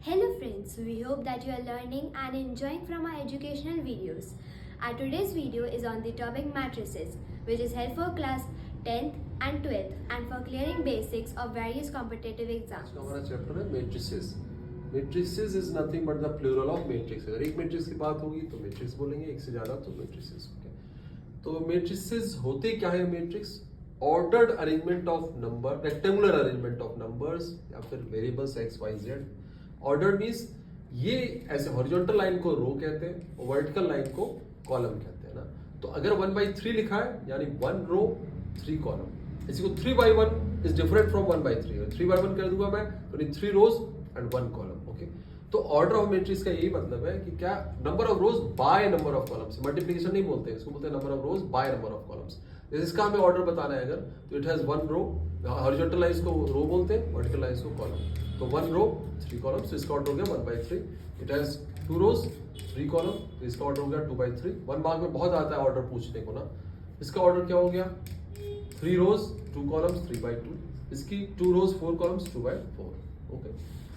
Hello friends, we hope that you are learning and enjoying from our educational videos. Our today's video is on the topic matrices, which is helpful for class 10th and 12th and for clearing basics of various competitive exams. तो हमारा chapter है matrices. Matrices is nothing but the plural of matrix. अगर एक matrix की बात होगी तो matrix बोलेंगे, एक से ज्यादा तो मैट्रिसेस. तो मैट्रिसेस होते क्या है? Matrix ordered arrangement of number, rectangular arrangement of numbers या फिर variables x y z. Ordered means ये ऐसे हॉरिजॉन्टल लाइन को रो कहते हैं और वर्टिकल लाइन को कॉलम कहते हैं ना. तो अगर 1/3 लिखा है यानी 1 रो 3 कॉलम, इसी को 3/1 इज डिफरेंट फ्रॉम 1/3. 3/1 कर दूंगा मैं तो 3 रोज एंड 1 कॉलम. ओके, तो ऑर्डर ऑफ मैट्रिक्स का यही मतलब है कि क्या number of rows by number of columns. Multiplication नहीं बोलते हैं, इसको बोलते हैं number of rows by number of columns. इसका हमें ऑर्डर बताना है अगर, तो it has 1 row. Horizontal lines को रो बोलते हैं, वर्टिकल लाइंस को कॉलम. तो 1 रो 3 कॉलम्स, तो इसका ऑर्डर हो गया 1/3. इट हैज 2 रोज 3 कॉलम, तो इसका ऑर्डर हो गया 2/3. 1 मार्क में बहुत आता है ऑर्डर पूछने को ना. इसका ऑर्डर क्या हो गया? 3 रोज 2 कॉलम्स 3/2. इसकी 2 रोज 4 कॉलम्स 2/4. ओके,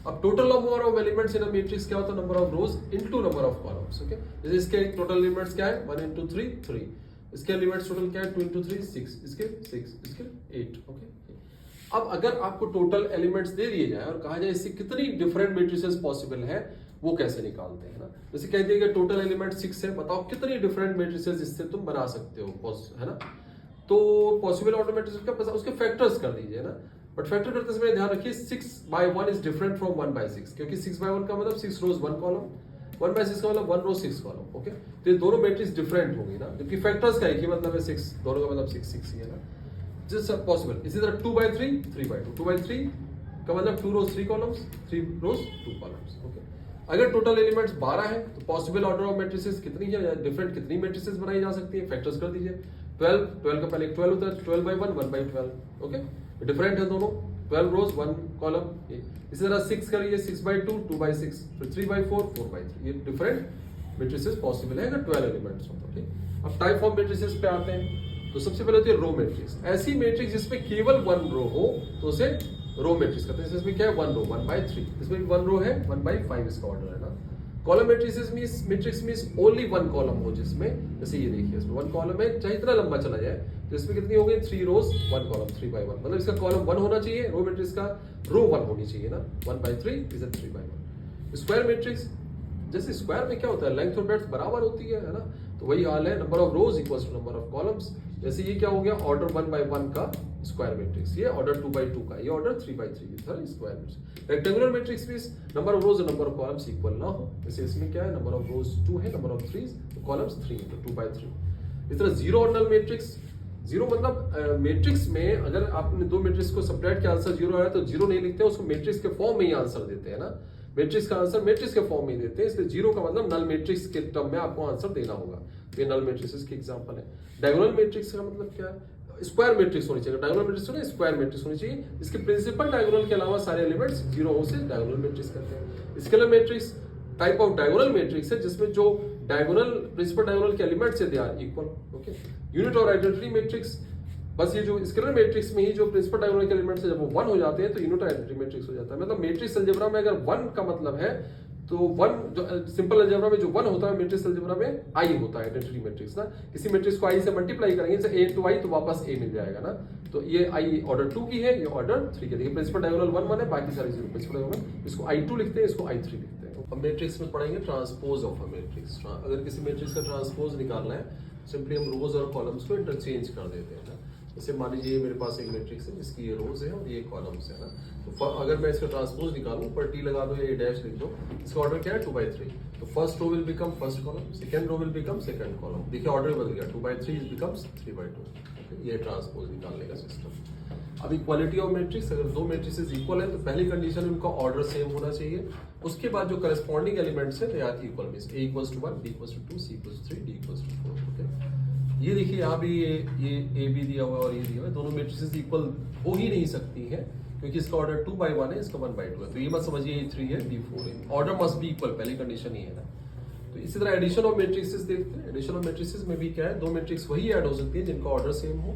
अब total number of elements in a matrix क्या होता है? Number of rose into number of columns. Okay, जैसे इसके टोटल एलिमेंट्स क्या है? 1 × 3 3. इसके एलिमेंट्स टोटल क्या है? 2 × 3 6. इसके 6, इसके 8. ओके, अब अगर आपको टोटल एलिमेंट्स दे दिए जाए और कहा जाए इससे कितनी डिफरेंट मैट्रिसेस पॉसिबल है, वो कैसे निकालते हैं ना. जैसे कहते हैं कि टोटल एलिमेंट 6 है, बताओ कितनी डिफरेंट मैट्रिसेस इससे तुम बना सकते हो, है ना. तो पॉसिबल ऑर्डर मैट्रिसेस का उसके फैक्टर्स कर दीजिए ना. बट फैक्टर करते समय ध्यान रखिए 6/1 इज डिफरेंट फ्रॉम 1/6, क्योंकि 6/1 का मतलब 6 रोज 1 कॉलम, 1/6 का मतलब 1 रो 6 कॉलम. ओके, तो ये दोनों मैट्रिक्स डिफरेंट होगी ना, जबकि फैक्टर्स का एक ही मतलब है 6, दोनों का मतलब 6 ही है ना. जिस पॉसिबल. इसी तरह 2/3 3/2. 2/3 का मतलब 2 रोज 3 कॉलम्स, 3 रोज 2 कॉलम्स. ओके, अगर टोटल एलिमेंट्स 12 है तो पॉसिबल ऑर्डर ऑफ मैट्रिसेस कितनी है, या डिफरेंट कितनी मैट्रिसेस बनाई जा सकती है, फैक्टर्स कर दीजिए. 12 का पहले 12 होता है, 12/1 1/12. ओके, डिफरेंट है दोनों. 12 रोज 1 कॉलम. इसी तरह 6 करिए, 6/2 2/6, फिर 3/4 4/3. ये डिफरेंट मैट्रिसेस पॉसिबल है अगर 12 एलिमेंट्स हो तो. ठीक, अब टाइप ऑफ मैट्रिसेस पे आते हैं. तो सबसे पहले होती है रो मैट्रिक्स. ऐसी मैट्रिक्स जिसमें केवल 1 रो हो तो उसे रो मैट्रिक्स कहते हैं. इसमें क्या है? 1 रो 1/3. इसमें भी 1 रो है, 1/5 इसका ऑर्डर है ना. Column matrices matrix means only 1 column हो, जिसमें जैसे ये देखिए इसमें 1 कॉलम है, चाहे इतना लंबा चला जाए तो इसमें कितनी हो गई? 3 रोज 1 कॉलम 3/1. मतलब इसका कॉलम 1 होना चाहिए, रो मैट्रिक्स का रो 1 होनी चाहिए ना. 1/3 इज 3/1. स्क्वायर मैट्रिक्स, जैसे स्क्वायर में क्या होता है? लेंथ और ब्रेड्थ बराबर होती है ना. तो वही हाल है, number of rows equals to number of columns. जैसे ये क्या हो गया? ऑर्डर 1/1 का स्क्वायर मैट्रिक्स, ये ऑर्डर 2/2 का, ये ऑर्डर 3/3 का square matrix. Rectangular matrix means number of रोज और नंबर ऑफ कॉलम्स इक्वल ना हो. जैसे इसमें क्या है? नंबर ऑफ रोज 2 है, नंबर ऑफ 3 तो कॉलम्स 3 तो 2/3. इस तरह जीरो ऑर्डिनल मैट्रिक्स. जीरो मतलब मैट्रिक्स में अगर आपने दो मैट्रिक्स को सब्ट्रैक्ट के आंसर जीरो आया तो जीरो नहीं लिखते, उसको मैट्रिक्स के फॉर्म में ही आंसर देते हैं ना. मैट्रिक्स का आंसर मैट्रिक्स के फॉर्म में ही देते हैं, इसलिए जीरो का मतलब नल मैट्रिक्स के टर्म में आपको आंसर देना होगा. ये नल मैट्रिक्स के एग्जांपल है. डायगोनल मैट्रिक्स का मतलब क्या है? स्क्वायर मैट्रिक्स होनी चाहिए. डायगोनल मैट्रिक्स होना स्क्वायर मैट्रिक्स होनी चाहिए. इसके प्रिंसिपल डायगोनल के अलावा सारे एलिमेंट्स जीरो हो से डायगोनल मैट्रिक्स कहते हैं. Scalar matrix type of diagonal matrix है जिसमें जो डायगोनल प्रिंसिपल डायगोनल के एलिमेंट्स है they are equal. Okay, unit और आइडेंटिटी मैट्रिक्स, बस ये जो स्केलर मैट्रिक्स में ही जो प्रिंसिपल डायगोनल के एलिमेंट्स है जब वो 1 हो जाते हैं तो यूनिट आइडेंटिटी मैट्रिक्स हो जाता है. मतलब मैट्रिक्स अलजेब्रा में अगर 1 का मतलब है तो 1 जो सिंपल अलजेब्रा में जो 1 होता है मैट्रिक्स अलजेब्रा में i होता है आइडेंटिटी मैट्रिक्स ना. किसी मैट्रिक्स को i से मल्टीप्लाई करेंगे जैसे a into i तो वापस a मिल जाएगा ना. तो ये i ऑर्डर 2 की है, ये ऑर्डर 3 की. देखिए प्रिंसिपल डायगोनल 1 1 है, बाकी सारे जीरो. प्रिंसिपल डायगोनल इसको i2 लिखते हैं, इसको i3 लिखते हैं. अब मैट्रिक्स में पढ़ेंगे ट्रांसपोज ऑफ अ मैट्रिक्स. अगर किसी मैट्रिक्स का ट्रांसपोज निकालना है सिंपली हम रोज और कॉलम्स को इंटरचेंज कर देते हैं ना. जैसे मान लीजिए मेरे पास एक मैट्रिक्स है जिसकी ये रोज है और ये कॉलम्स है ना. तो अगर मैं इसका ट्रांसपोज निकालूं, पर टी लगा दो या ये डैश लिख दो, इसका ऑर्डर क्या है? 2/3. तो first row will become first column, second row will become second column. देखिए ऑर्डर बदल गया, 2/3 बिकम्स 3/2. ये ट्रांसपोज निकालने का सिस्टम. अब इक्वालिटी ऑफ मैट्रिक्स, अगर दो मैट्रिसेस इक्वल है तो पहली कंडीशन उनका ऑर्डर सेम होना चाहिए. उसके बाद जो करस्पॉन्डिंग एलिमेंट्स है they are equal, means a = 1, b = 2, c = 3, d = 4. Okay, ये देखिए यहाँ भी ये ए बी दिया हुआ और ये दिया हुआ है. दोनों मैट्रिसेस इक्वल हो ही नहीं सकती है क्योंकि इसका ऑर्डर 2/1 है, इसका 1/2 है. तो ये मत समझिए ये 3 है, d 4 है. ऑर्डर मस्ट बी इक्वल, पहली कंडीशन ही है ना. तो इसी तरह एडिशन ऑफ मैट्रिसेस देखते हैं. एडिशन ऑफ मैट्रिसेस में भी क्या है? दो मैट्रिक्स वही ऐड हो सकती है जिनका ऑर्डर सेम हो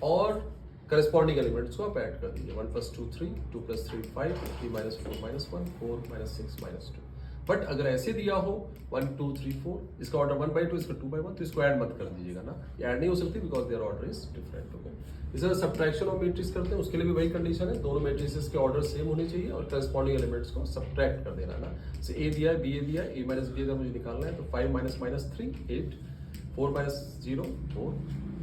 और करस्पॉन्डिंग एलिमेंट्स को आप ऐड कर दीजिए 1 + 2 3, 2 + 3 5, 3 - 4 -1, 4 - 6 -2। बट अगर ऐसे दिया हो 1 2 3 4, इसका ऑर्डर 1/2, इसका 2/1, तो इसको ऐड मत कर दीजिएगा ना, ये ऐड नहीं हो सकती because their order is different. Okay, इस तरह सब्ट्रैक्शन ऑफ मैट्रिक्स करते हैं, उसके लिए भी वही कंडीशन है, दोनों मैट्रिसेस के ऑर्डर सेम होने चाहिए और करस्पॉन्डिंग एलिमेंट्स को सब्ट्रैक्ट कर देना ना। से ए दिया है, बी दिया है, a - b अगर मुझे निकालना है तो 5 - -3 8, 4 - 0 4,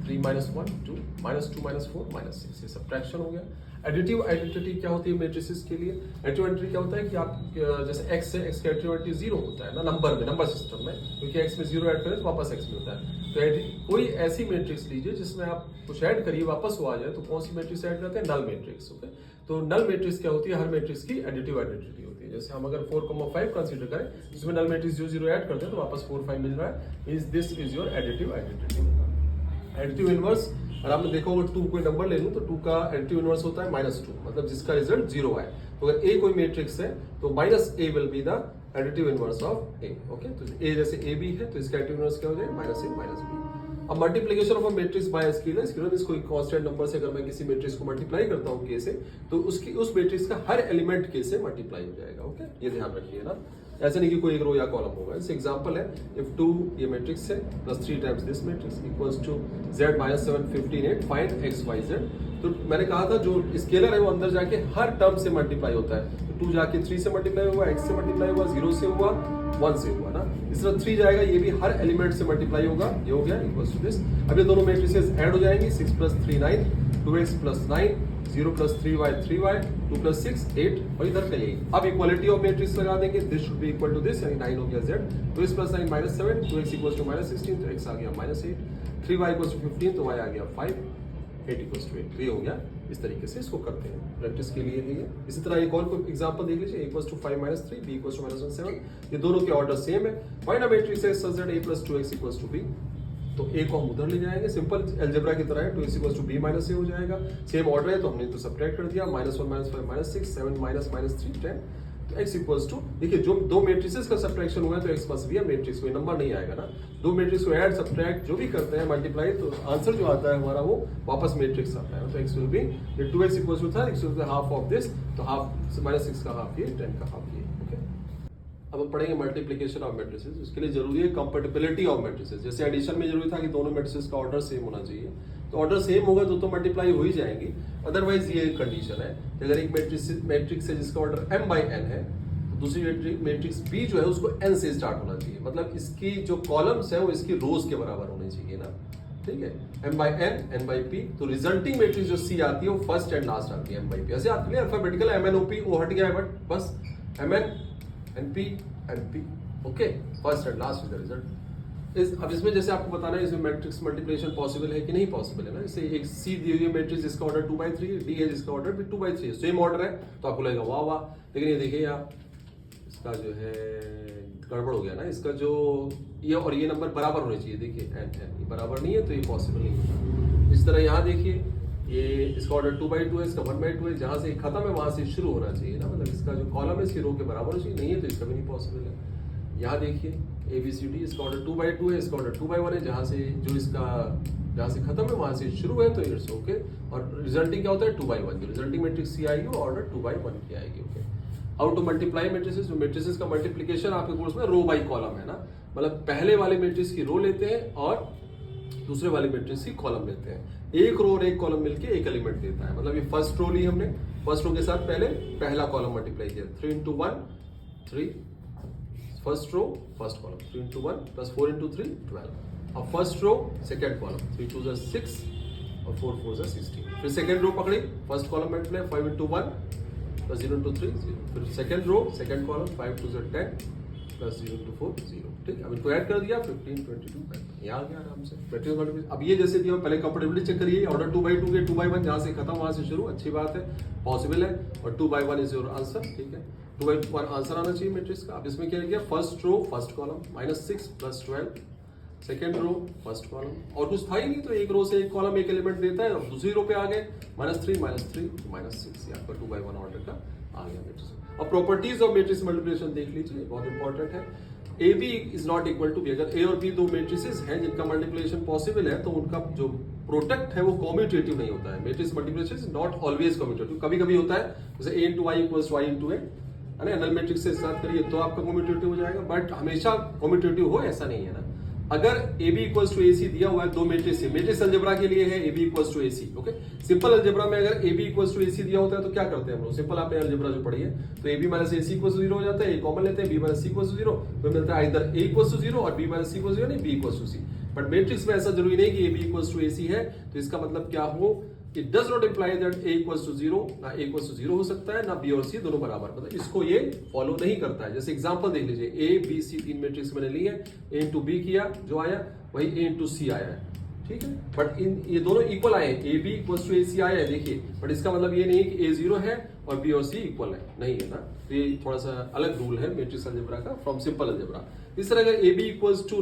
3 - 1 2, -2 - 4 -6, ये सब्ट्रैक्शन हो गया। एडिटिव आइडेंटिटी क्या होती है मैट्रिसेस के लिए? एडिटिव आइडेंटिटी क्या होता है कि आप जैसे x से x का एडिटिव आइडेंटिटी 0 होता है ना नंबर में, नंबर सिस्टम में, क्योंकि x में 0 ऐड करें तो वापस x मिलता है। तो कोई ऐसी मैट्रिक्स लीजिए जिसमें आप कुछ ऐड करिए वापस वो आ जाए, तो कौन सी मैट्रिक्स ऐड करते हैं? नल मैट्रिक्स। ओके, तो नल मैट्रिक्स क्या होती है? हर मैट्रिक्स की एडिटिव आइडेंटिटी होती है। जैसे हम अगर 4,5 कंसीडर करें, जिसमें नल मैट्रिक्स जो 0 ऐड करते हैं तो वापस 4 5 मिल रहा है, this is your additive identity. Additive inverse, और आपने देखा होगा 2 कोई नंबर ले लूं तो 2 का एडिटिव इनवर्स होता है -2, मतलब जिसका रिजल्ट 0 आए। तो अगर a कोई मैट्रिक्स है तो -a will be the additive inverse of a। Okay, तो a जैसे a b है तो इसका एडिटिव इनवर्स क्या हो जाएगा? -a -b। अब multiplication of a matrix bye scalar, scalar means कोई कांस्टेंट नंबर से अगर मैं किसी मैट्रिक्स को मल्टीप्लाई करता हूं k से, तो उसकी उस मैट्रिक्स का हर एलिमेंट k से मल्टीप्लाई हो जाएगा। ओके, ये ध्यान रखिए ना, ऐसा नहीं कि कोई एक रो या कॉलम होगा। जैसे एग्जांपल है, इफ 2 ये मैट्रिक्स है plus 3 times this matrix equals to z - 7 15 8 find x y z। तो मैंने कहा था जो स्केलर है वो अंदर जाके हर टर्म से मल्टीप्लाई होता है। तो 2 जाके 3 से मल्टीप्लाई हुआ, x से मल्टीप्लाई हुआ, 0 से हुआ, 1 से हुआ ना। इस तरह 3 जाएगा, ये भी हर एलिमेंट से मल्टीप्लाई होगा, ये हो गया इक्वल्स टू दिस। अब ये दोनों मैट्रिसेस ऐड हो जाएंगी, 6 + 3 9, 2x + 9, 0 + 3y 3y, 2 + 6 8, और इधर का यही। अब इक्वालिटी ऑफ मैट्रिक्स लगा देंगे, this should be equal to this, यानी 9 हो गया z, 2x + 9 -7, 2x = -16, तो x आ गया -8, 3y = 15, तो y आ गया 5, 8 = 8, तो ये हो गया। इस तरीके से इसको करते हैं, प्रैक्टिस के लिए है ये। इसी तरह एक और कोई एग्जांपल देख लीजिए, a = 5 - 3, b = -7, ये दोनों के ऑर्डर सेम है। Find a matrix x such that a + 2x = b, तो a को हम उधर ले जाएंगे, सिंपल अलजेब्रा की तरह है, 2x = b - a हो जाएगा। सेम ऑर्डर है तो हमने तो सब्ट्रैक्ट कर दिया, -1 -5 -6 7 -3 10, तो x इक्वल्स टू, देखिए जो दो मैट्रिसेस का सब्ट्रैक्शन हुआ है तो x बस भी है मैट्रिक्स, कोई नंबर नहीं आएगा ना। दो मैट्रिक्स को ऐड सब्ट्रैक्ट जो भी करते हैं मल्टीप्लाई, तो आंसर जो आता है हमारा वो वापस मैट्रिक्स आता है। तो x विल बी, ये 2x इक्वल्स टू था, x will be half of this, तो हाफ -6 का हाफ ये, 10 का हाफ ये। ओके, अब हम पढ़ेंगे मल्टीप्लिकेशन ऑफ मैट्रिसेस। उसके लिए जरूरी है कंपैटिबिलिटी ऑफ मैट्रिसेस। जैसे एडिशन में जरूरी था कि दोनों मैट्रिसेस का ऑर्डर सेम होना चाहिए, तो ऑर्डर सेम होगा तो मल्टीप्लाई हो ही जाएंगी। अदरवाइज ये एक कंडीशन है कि अगर एक मैट्रिक्स है जिसका ऑर्डर m/n है, तो दूसरी मैट्रिक्स b जो है उसको n से स्टार्ट होना चाहिए, मतलब इसकी जो कॉलम्स है वो इसकी रोज के बराबर होने चाहिए ना। ठीक है, m/n n/p, तो रिजल्टिंग मैट्रिक्स जो c आती है वो फर्स्ट एंड लास्ट आती है m/p। ऐसे आती है अल्फाबेटिकल MNOP, वो हट गया है, बट बस mn np np। Okay, first and last is the result. अब इसमें जैसे आपको बताना है इसमें मैट्रिक्स मल्टीप्लिकेशन पॉसिबल है कि नहीं पॉसिबल है ना। जैसे एक सी दी हुई मैट्रिक्स जिसका ऑर्डर 2/3, डी है जिसका ऑर्डर भी 2/3, सेम ऑर्डर है, तो आपको लगेगा वाह वाह। लेकिन ये देखिए यहाँ इसका जो है गड़बड़ हो गया ना, इसका जो ये और ये नंबर बराबर होने चाहिए, देखिए n ये बराबर नहीं है तो ये पॉसिबल नहीं है। इस तरह यहाँ देखिए ये इसका ऑर्डर 2/2 है, इसका 1/2 है, जहां से खत्म है वहां से शुरू होना चाहिए ना, मतलब इसका जो कॉलम है इसकी रो के बराबर होना चाहिए, नहीं है तो इसका भी नहीं पॉसिबल है। यहाँ देखिए ABCD, इसका ऑर्डर 2/2 है, इसका ऑर्डर 2/1 है, जहां से खत्म है वहां से शुरू है, तो इट्स ओके। और रिजल्टिंग क्या होता है 2/1, जो रिजल्टिंग मैट्रिक्स C आएगी वो ऑर्डर 2/1 की आएगी। Okay, how to multiply matrices. जो मैट्रिसेस का मल्टीप्लिकेशन आपके कोर्स में रो बाई कॉलम है ना, मतलब पहले वाले मैट्रिक्स की रो लेते हैं और दूसरे वाले मैट्रिक्स की कॉलम लेते हैं। एक रो और एक कॉलम मिलके एक एलिमेंट देता है, मतलब ये फर्स्ट रो ली हमने, फर्स्ट रो के साथ पहले पहला कॉलम मल्टीप्लाई किया, 3 × 1 3, फर्स्ट रो फर्स्ट कॉलम, 3 × 1 + 4 × 3 12। अब फर्स्ट रो सेकंड कॉलम, 3 × 2 = 6 और 4 × 4 = 16। फिर सेकंड रो पकड़ी, फर्स्ट कॉलम मल्टीप्लाई 5 × 1 + 0 × 3 0। फिर सेकंड रो सेकंड कॉलम 5 × 2 = 10 + 0 × 4 0। ठीक, अब इनको ऐड कर दिया 15 22 ये आ गया आराम से मैट्रिक्स मल्टीप्लिकेशन। अब ये जैसे दिया पहले कंपैटिबिलिटी चेक करिए, ऑर्डर 2/2 के 2/1 जहां से खत्म वहां से शुरू, अच्छी बात है, पॉसिबल है, और 2/1 इज योर आंसर। ठीक है, 2/1 आंसर आना चाहिए मैट्रिक्स का। अब इसमें क्या किया, first row first column -6 + 12, second row first column, और कुछ था ही नहीं, तो एक रो से एक कॉलम एक एलिमेंट देता है, और दूसरी रो पे आ गए -3 -3 -6, ये आपका 2/1 ऑर्डर का आ गया मैट्रिक्स। अब प्रॉपर्टीज ऑफ मैट्रिक्स मल्टीप्लिकेशन देख लीजिए, बहुत इंपॉर्टेंट है। A B is not equal to B. अगर ए और बी दो मैट्रिसेस हैं जिनका मल्टीप्लिकेशन पॉसिबल है तो उनका जो प्रोडक्ट है वो कॉम्यूटेटिव नहीं होता है। Matrix multiplication is not always commutative. कभी कभी होता है, जैसे A into I equals to I into A, है ना, नल मैट्रिक्स से साथ करिए तो आपका कॉम्यूटेटिव हो जाएगा, बट हमेशा कॉम्यूटेटिव हो ऐसा नहीं है ना। अगर A B equals to A C दिया हुआ है दो मैट्रिक्स से, मैट्रिक्स अलजेब्रा के लिए है A B equals to A C, okay. Simple algebra में अगर A B equals to A C दिया होता है तो क्या करते हैं हम लोग, सिंपल आपने अलजेब्रा जो पढ़ी है, तो A B minus A C equals to 0 हो जाता है, ए कॉमन लेते हैं, B minus C equals to 0, तो मिलता है इधर ए इक्वल्स टू 0 और B minus C equals to 0, नहीं B equals to C. But matrix में ऐसा जरूरी नहीं कि A B equals to A C है, तो इसका मतलब क्या हो, it does not imply that A equals to 0, ना ए इक्वल्स टू 0 हो सकता है, ना बी और सी दोनों बराबर, मतलब इसको ये फॉलो नहीं करता है। जैसे एग्जांपल देख लीजिए, ए बी सी तीन मैट्रिक्स मैंने ली है, ए इंटू बी किया जो आया वही ए इंटू सी आया है, ठीक है। बट इन ये दोनों इक्वल आए हैं, ए बी इक्वल्स टू ए सी आया है, देखिए, बट इसका मतलब ये नहीं है कि ए 0 है और बी और सी इक्वल है, नहीं है ना। तो ये थोड़ा सा अलग रूल है मैट्रिक्स अलजेब्रा का फ्रॉम सिंपल अलजेब्रा। इस तरह अगर A B equals to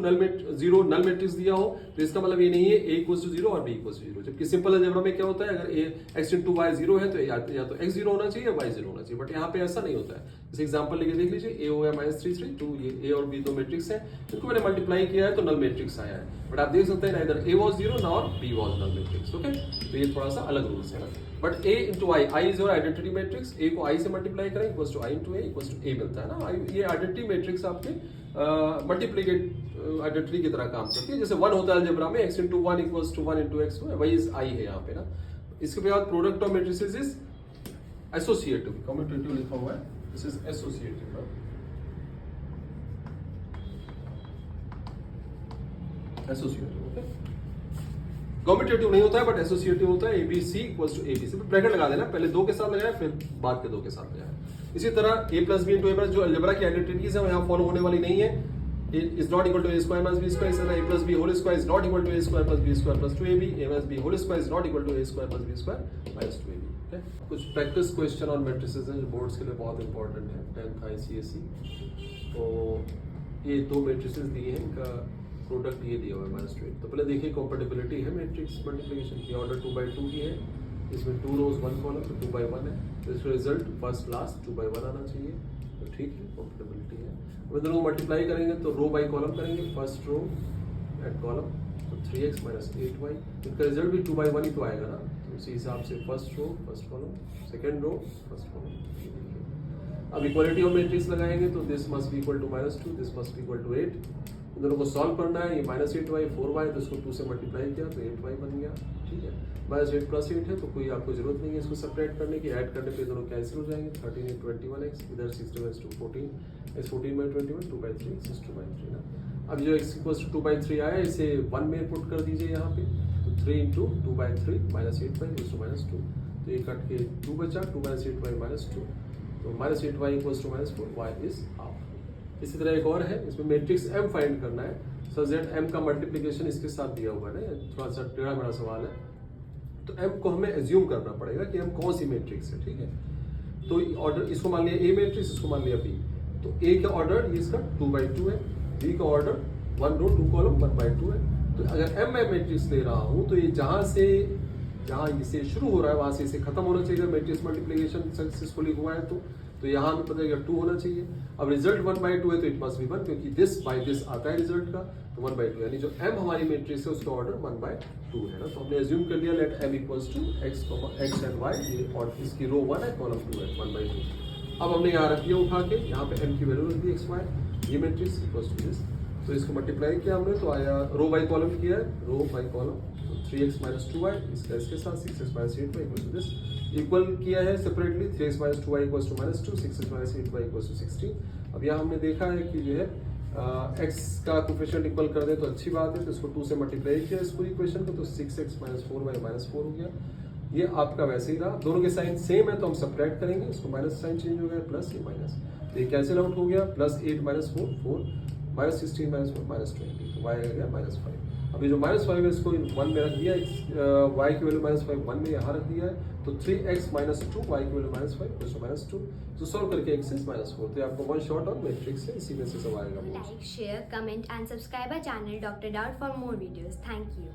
zero null matrix दिया हो तो इसका मतलब ये नहीं है ए इक्वल्स टू 0 और बी इक्वल्स टू 0, जबकि सिंपल अलजेब्रा में क्या होता है, अगर ए एक्स इंटू वाई 0 है तो या तो एक्स 0 होना चाहिए या वाई 0 होना चाहिए, बट यहाँ पे ऐसा नहीं होता है। जैसे एग्जांपल लेके देख लीजिए, ए हो गया -3 2, ये ए और बी दो मैट्रिक्स है, इनको मैंने मल्टीप्लाई किया है तो नल मैट्रिक्स आया है, बट आप देख सकते हैं ना इधर ए वॉज 0 ना और B was null matrix, okay. तो ये थोड़ा सा अलग रूल्स है ना। But A into I, I is your identity matrix, A को आई से मल्टीप्लाई करें equals to I into A equals to A मिलता है ना। ये आइडेंटिटी मैट्रिक्स आपके मल्टीप्लिकेट आइडेंटिटी की तरह काम करती है। जैसे 1 होता है अलजेब्रा में, x into 1 equals to 1 into x, वही इज आई है यहाँ पे ना। इसके बाद product of matrices is associative, commutative लिखा हुआ है, दिस इज एसोसिएटिव ना, एसोसिएटिव, ओके। कम्यूटेटिव नहीं होता है बट एसोसिएटिव होता है। A B C equals to A B C, bracket लगा देना, पहले दो के साथ लगाया फिर बाद के दो के साथ लगाया। इसी तरह A plus B into A plus, जो अलजेब्रा की आइडेंटिटीज है वो यहाँ फॉलो होने वाली नहीं है। Is not equal to A square minus B square, इस तरह A plus B whole square is not equal to A square plus B square plus 2ab, A minus B whole square is not equal to A square plus B square minus 2ab, okay. कुछ practice question और matrices हैं जो boards के लिए बहुत important है, 10th ICSE। तो ये दो मैट्रिसेस दिए हैं, इनका प्रोडक्ट ये दिया हुआ है -2। तो पहले देखिए कंपैटिबिलिटी है मैट्रिक्स मल्टीप्लिकेशन की, ऑर्डर 2/2 की है, इसमें 2 रोज 1 कॉलम, तो 2/1 है, तो इसका रिजल्ट फर्स्ट लास्ट 2/1 आना चाहिए, तो ठीक है, कंपैटिबिलिटी है। अब दोनों को मल्टीप्लाई करेंगे तो रो बाई कॉलम करेंगे, फर्स्ट रो एट कॉलम, तो 3x माइनस 8y, इनका रिजल्ट भी 2/1 ही तो आएगा ना, तो उसी हिसाब से first row first column, second row first column. अब इक्वालिटी ऑफ मैट्रिक्स लगाएंगे तो this must be equal to -2, this must be equal to 8। इन दोनों को सॉल्व करना है, ये -8y 4y, तो इसको 2 से मल्टीप्लाई किया तो 8y बन गया, ठीक है। -8 + 8 है तो कोई आपको जरूरत नहीं है इसको सेपरेट करने की, ऐड करने पे दोनों कैंसिल हो जाएंगे। 13 × 21x, इधर 16 × 14, x 14/21, 2/3, 6/2 ना। अब जो x = 2/3 आया इसे 1 में पुट कर दीजिए यहाँ पे, तो 3 × 2/3 -8y -2, तो ये कट के 2 बचा, 2 - 8y -2, तो -8y = -4, y इज हाफ। इसी तरह एक और है, इसमें मैट्रिक्स m फाइंड करना है, सो z m का मल्टीप्लिकेशन इसके साथ दिया हुआ है ना, थोड़ा सा टेढ़ा मेढ़ा सवाल है, तो m को हमें एज्यूम करना पड़ेगा कि m कौन सी मैट्रिक्स है, ठीक है। तो ऑर्डर इसको मान लिया a मैट्रिक्स, इसको मान लिया b, तो a का ऑर्डर ये इसका 2/2 है, b का ऑर्डर 1 रो 2 कॉलम 1/2 है। तो अगर m मैं मैट्रिक्स ले रहा हूँ तो ये जहाँ इसे शुरू हो रहा है वहां से इसे खत्म होना चाहिए। मैट्रिक्स मल्टीप्लिकेशन सक्सेसफुली हुआ है तो यहाँ हमें पता है 2 होना चाहिए। अब रिजल्ट 1/2 है तो इट मस्ट बी 1, क्योंकि दिस बाय दिस आता है रिजल्ट का, तो 1/2, यानी जो m हमारी मैट्रिक्स है उसका ऑर्डर 1/2 है ना। तो हमने एज्यूम कर लिया let m = x and y, ये और इसकी रो 1 है कॉलम 2 है 1/2। अब हमने यहाँ रख दिया उठा के, यहाँ पे m की वैल्यू रख दी xy, ये मैट्रिक्स = दिस, तो इसको मल्टीप्लाई किया हमने तो आया रो बाई कॉलम किया है, रो बाई कॉलम, तो 3x - 2y इसका इसके साथ 6x - 8y = दिस, इक्वल किया है separately, 3x - 2y = -2, 6x - 8y = 16। अब यहाँ हमने देखा है कि जो है x का कोफिशिएंट इक्वल कर दे तो अच्छी बात है, तो इसको 2 से मल्टीप्लाई किया इस पूरी इक्वेशन को, तो 6x - 4y -4 हो गया। ये आपका वैसे ही रहा, दोनों के साइन सेम है तो हम सब्ट्रैक्ट करेंगे, इसको माइनस साइन चेंज हो गया, प्लस ये माइनस, तो ये कैंसिल आउट हो गया, +8 - 4 4, -16 - 4 -20, तो y आ गया -5। अभी जो -5 है इसको 1 में रख दिया, y की वैल्यू -5 1 में यहाँ रख दिया है, तो 3x - 2 y की वैल्यू -5 = -2, तो सॉल्व करके x is -4, तो आपको वन शॉट ऑन मैट्रिक्स है, इसी में से सब आएगा। Like, share, comment and subscribe our channel Dr. Daud for more videos. Thank you.